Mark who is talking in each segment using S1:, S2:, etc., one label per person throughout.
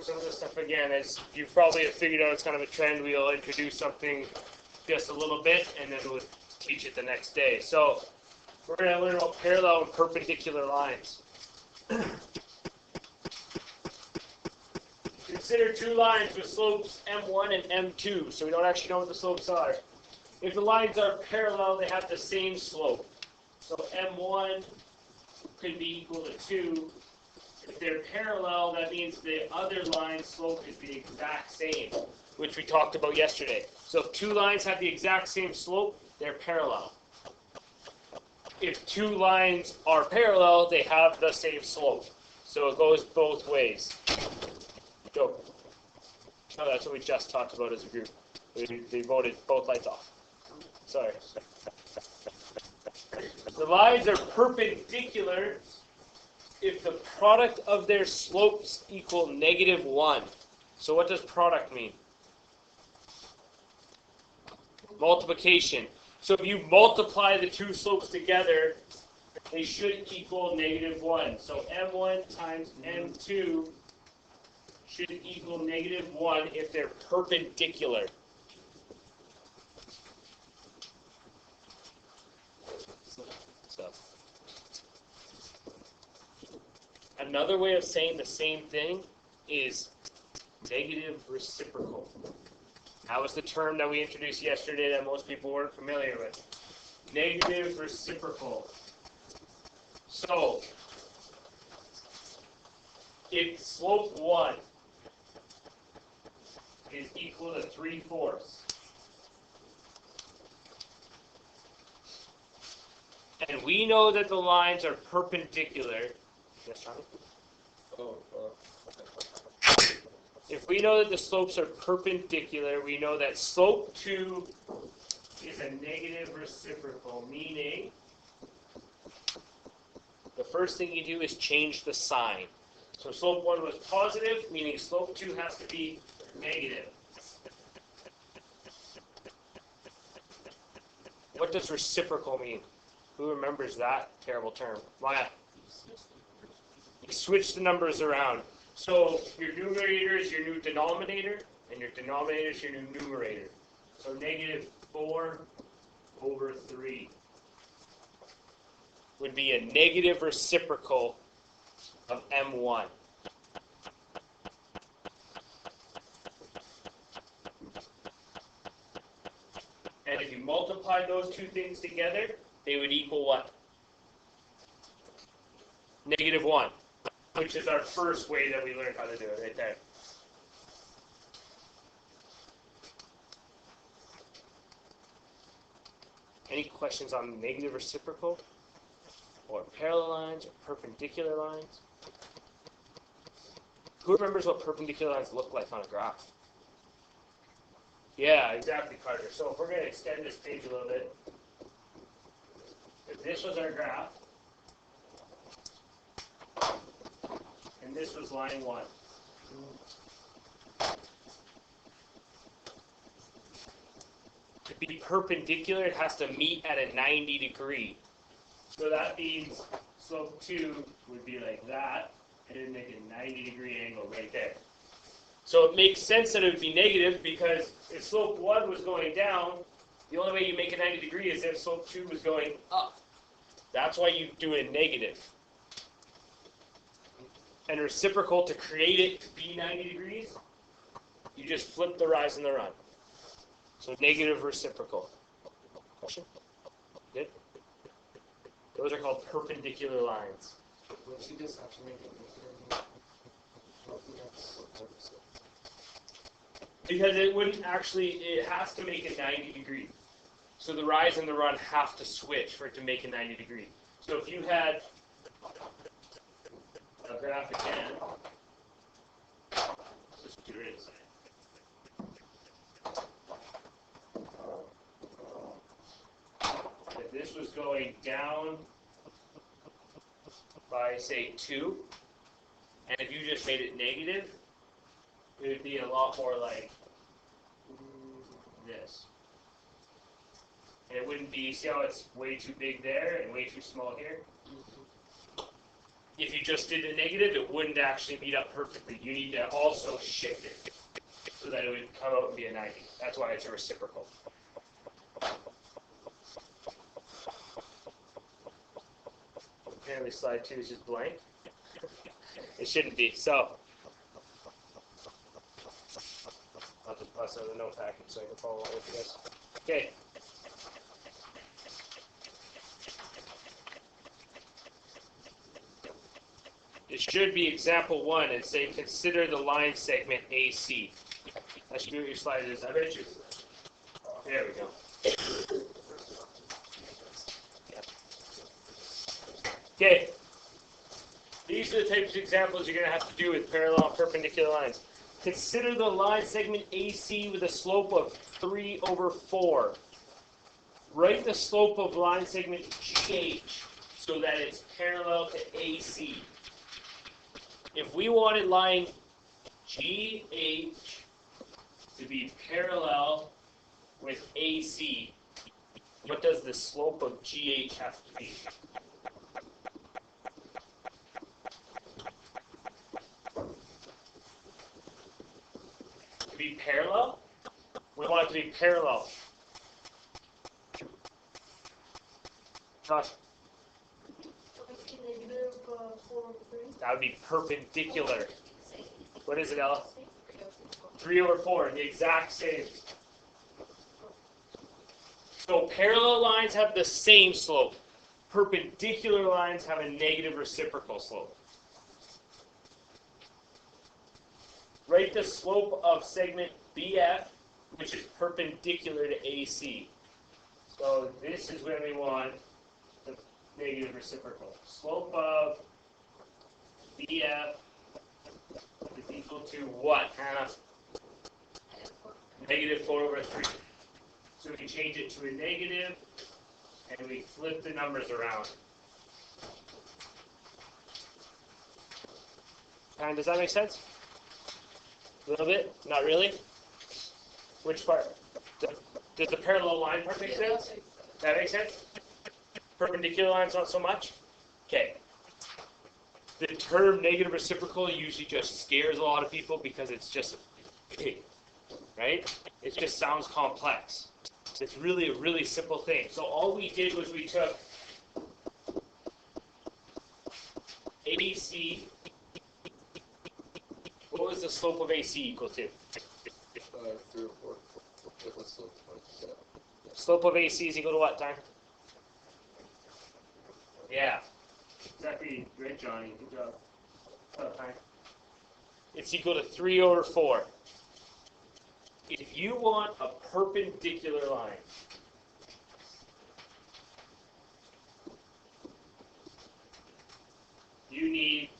S1: some of this stuff again. As you probably have figured out, it's kind of a trend. We'll introduce something just a little bit, and then we'll teach it the next day. So we're going to learn about parallel and perpendicular lines. Consider two lines with slopes M1 and M2, so we don't actually know what the slopes are. If the lines are parallel, they have the same slope. So M1 could be equal to 2. If they're parallel, that means the other line's slope is the exact same, which we talked about yesterday. So if two lines have the exact same slope, they're parallel. If two lines are parallel, they have the same slope. So it goes both ways. Go. Oh, that's what we just talked about as a group. They voted both lights off. Sorry. The lines are perpendicular if the product of their slopes equal -1. So what does product mean? Multiplication. So if you multiply the two slopes together, they should equal -1. So M1 times M2 should equal -1 if they're perpendicular. So, another way of saying the same thing is negative reciprocal. That was the term that we introduced yesterday that most people weren't familiar with. Negative reciprocal. So, if slope 1 is equal to 3/4, and we know that the lines are perpendicular. Yes, Johnny? If we know that the slopes are perpendicular, we know that slope 2 is a negative reciprocal, meaning the first thing you do is change the sign. So slope 1 was positive, meaning slope 2 has to be negative. What does reciprocal mean? Who remembers that terrible term? Maya. You switch the numbers around. So your numerator is your new denominator, and your denominator is your new numerator. So -4/3 would be a negative reciprocal of M1. And if you multiply those two things together, they would equal what? -1, which is our first way that we learned how to do it right there. Any questions on negative reciprocal? Or parallel lines, or perpendicular lines? Who remembers what perpendicular lines look like on a graph? Yeah, exactly, Carter. So if we're going to extend this page a little bit, if this was our graph, and this was line 1. To be perpendicular, it has to meet at a 90 degree. So that means slope 2 would be like that, and it would make a 90 degree angle right there. So it makes sense that it would be negative, because if slope 1 was going down, the only way you make a 90 degree is if slope 2 was going up. That's why you do it negative. And reciprocal, to create it to be 90 degrees, you just flip the rise and the run. So negative reciprocal. Question? Good? Those are called perpendicular lines. Because it wouldn't actually, it has to make a 90 degree. So the rise and the run have to switch for it to make a 90 degree. So if you had a graph again, let's do it inside. If this was going down by, say, 2, and if you just made it negative, it would be a lot more like this. And it wouldn't be, see how it's way too big there and way too small here? if you just did a negative, it wouldn't actually meet up perfectly. You need to also shift it so that it would come out and be a 90. That's why it's a reciprocal. Apparently slide 2 is just blank. It shouldn't be. So I'll just bust out the note package so I can follow along with you guys. Okay. It should be example 1 and say consider the line segment AC. That should be what your slide is. I bet you. There we go. Okay. These are the types of examples you're going to have to do with parallel and perpendicular lines. Consider the line segment AC with a slope of 3/4. Write the slope of line segment GH so that it's parallel to AC. If we wanted line GH to be parallel with AC, what does the slope of GH have to be? To be parallel? We want it to be parallel. Josh? That would be perpendicular. What is it, Ella? 3/4, the exact same. So parallel lines have the same slope. Perpendicular lines have a negative reciprocal slope. Write the slope of segment BF, which is perpendicular to AC. So this is when we want the negative reciprocal. Slope of BF is equal to what, Hannah? -4/3. So we change it to a negative, and we flip the numbers around. And does that make sense? A little bit? Not really? Which part? Does the parallel line part make sense? That makes sense? Perpendicular lines not so much? Okay. The term negative reciprocal usually just scares a lot of people because it's just big, right? It just sounds complex. It's really a really simple thing. So all we did was we took AC. What was the slope of AC equal to?
S2: 3 or 4.
S1: Slope of AC is equal to what, time? Yeah. Exactly. Great, Johnny. Good job. Time. It's equal to 3/4. If you want a perpendicular line, you need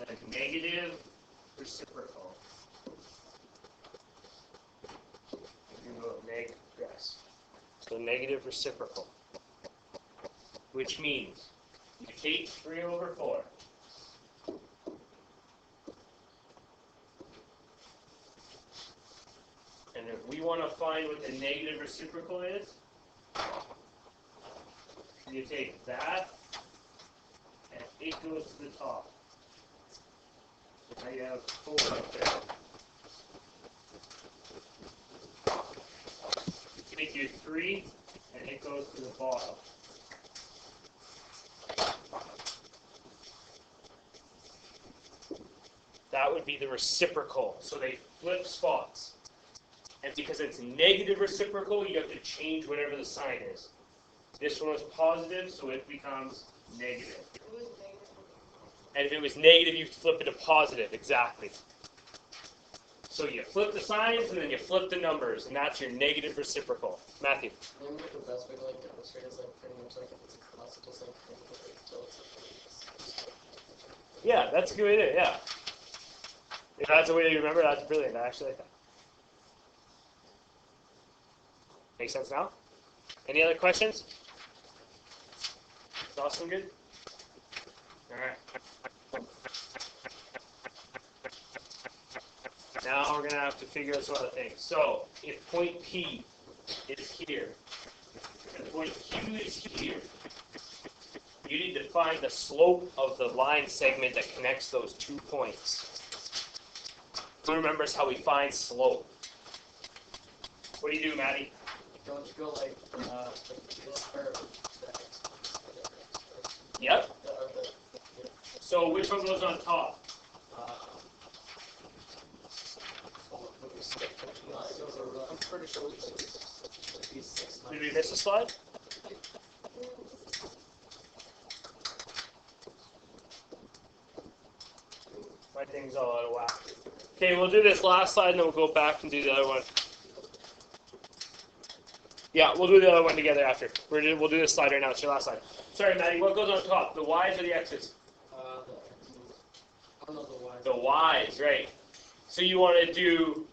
S1: a negative reciprocal. You go neg, yes. So negative reciprocal, which means you take 3/4. And if we want to find what the negative reciprocal is, you take that, and it goes to the top. So now you have 4 up there. You take your 3, and it goes to the bottom. That would be the reciprocal. So they flip spots. And because it's negative reciprocal, you have to change whatever the sign is. This one was positive, so it becomes negative. And if it was negative, you flip it to positive, exactly. So you flip the signs, and then you flip the numbers, and that's your negative reciprocal. Matthew?
S2: Maybe the best way to like demonstrate is like pretty much like if it's across, it just like until it's like.
S1: Yeah, that's a good idea, yeah. If that's a way to remember, that's brilliant. I actually like that. Make sense now? Any other questions? Is Austin good? All right. Now we're going to have to figure out some other things. So, if point P is here, and point Q is here, you need to find the slope of the line segment that connects those 2 points. Who remembers how we find slope? What do you do, Maddie?
S2: Don't you go like this curve?
S1: Yep. So which one goes on top?
S2: I'm pretty sure
S1: Did we miss a slide? My thing's all out of whack. Okay, we'll do this last slide and then we'll go back and do the other one. Yeah, we'll do the other one together after. We'll do this slide right now. It's your last slide. Sorry, Maddie, what goes on top? The Y's or the X's?
S2: I don't know the Y.
S1: The Y's, right. So you want to do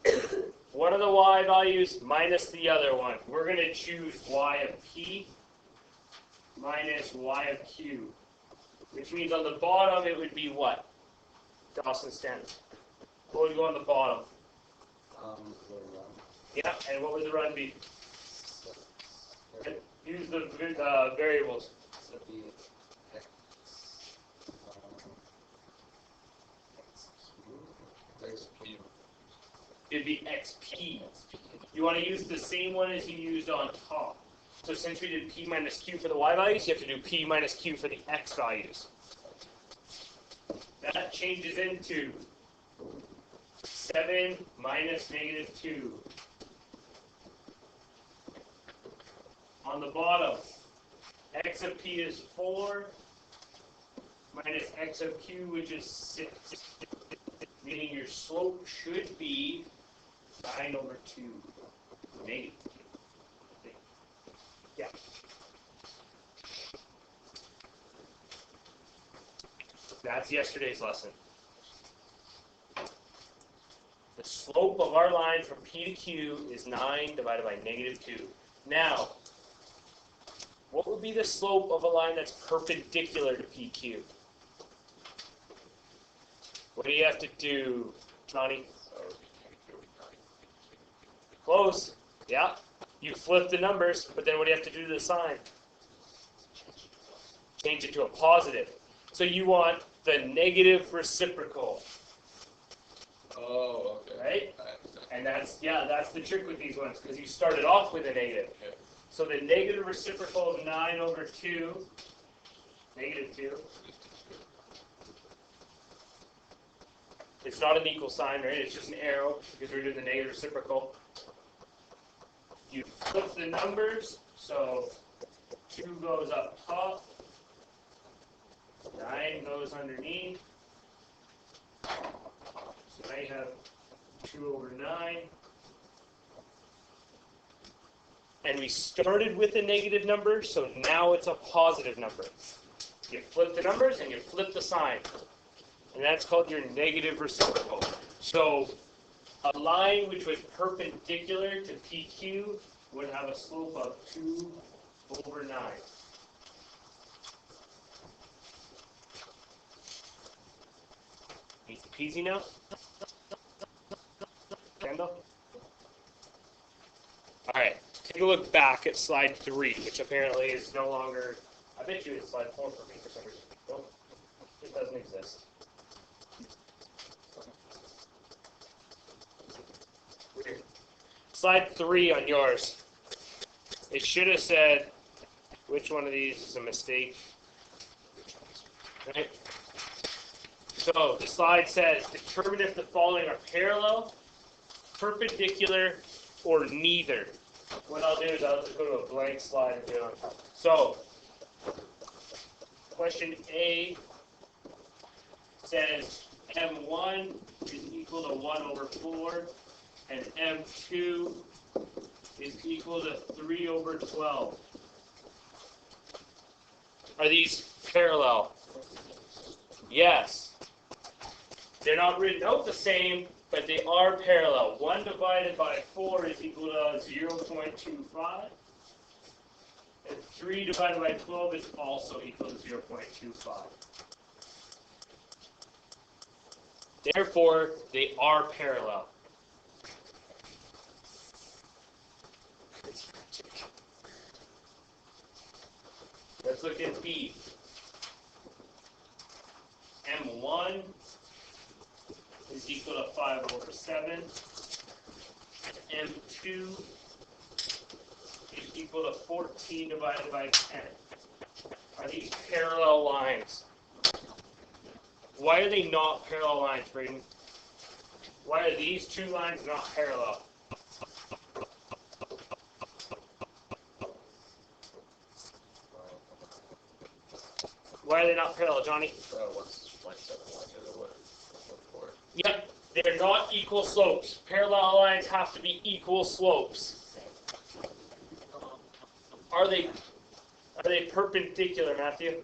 S1: one of the Y values minus the other one. We're going to choose Y of P minus Y of Q, which means on the bottom it would be what? Dawson Stanton. What would go on the bottom? Yeah, and what would the run be? Use the variables. It'd be XP. You want to use the same one as you used on top. So since we did P minus Q for the Y values, you have to do P minus Q for the X values. That changes into 7 minus negative 2. On the bottom, X of P is 4 minus X of Q, which is 6. Meaning your slope should be 9 over 2. Negative 2. Yeah. That's yesterday's lesson. The slope of our line from P to Q is 9 divided by negative 2. Now, what would be the slope of a line that's perpendicular to PQ? What do you have to do, Johnny? Close. Yeah. You flip the numbers, but then what do you have to do to the sign? Change it to a positive. So you want the negative reciprocal.
S3: Oh, okay.
S1: Right? And that's the trick with these ones, because you started off with a negative.
S3: Okay.
S1: So the negative reciprocal of 9 over 2, negative 2. It's not an equal sign, right? It's just an arrow, because we're doing the negative reciprocal. You flip the numbers, so 2 goes up top, 9 goes underneath. So now you have 2 over 9. And we started with a negative number, so now it's a positive number. You flip the numbers and you flip the sign. And that's called your negative reciprocal. So a line which was perpendicular to PQ would have a slope of 2 over 9. Easy peasy now? Kendall? Alright, take a look back at slide 3, which apparently is no longer, I bet you it's slide 4 for me for some reason. Nope, it doesn't exist. Weird. Slide 3 on yours. It should have said, which one of these is a mistake? Right? So the slide says, determine if the following are parallel, perpendicular, or neither. What I'll do is I'll just go to a blank slide and do it on top. So, question A says M1 is equal to 1 over 4, and M2 is equal to 3 over 12. Are these parallel? Yes. They're not written out the same, but they are parallel. 1 divided by 4 is equal to 0.25. And 3 divided by 12 is also equal to 0.25. Therefore, they are parallel. Let's look at B. M1 is equal to 5 over 7. M2 is equal to 14 divided by 10. Are these parallel lines? Why are they not parallel lines, Braden? Why are these two lines not parallel? Why are they not parallel, Johnny? Yep, they're not equal slopes. Parallel lines have to be equal slopes. Are they perpendicular, Matthew?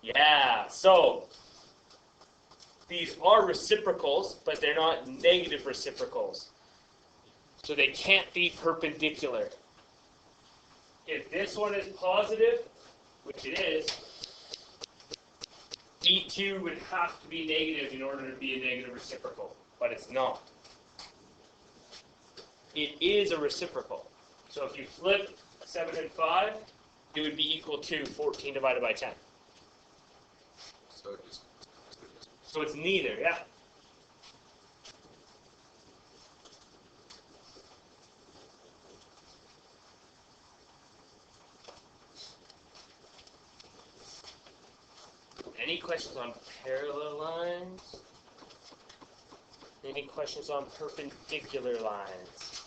S1: Yeah, so these are reciprocals, but they're not negative reciprocals. So they can't be perpendicular. If this one is positive, which it is, E2 would have to be negative in order to be a negative reciprocal, but it's not. It is a reciprocal. So if you flip 7 and 5, it would be equal to 14 divided by 10. So it's neither, yeah. Any questions on parallel lines? Any questions on perpendicular lines?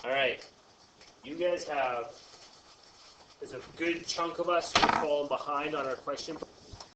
S1: All right. You guys have, there's a good chunk of us who have fallen behind on our question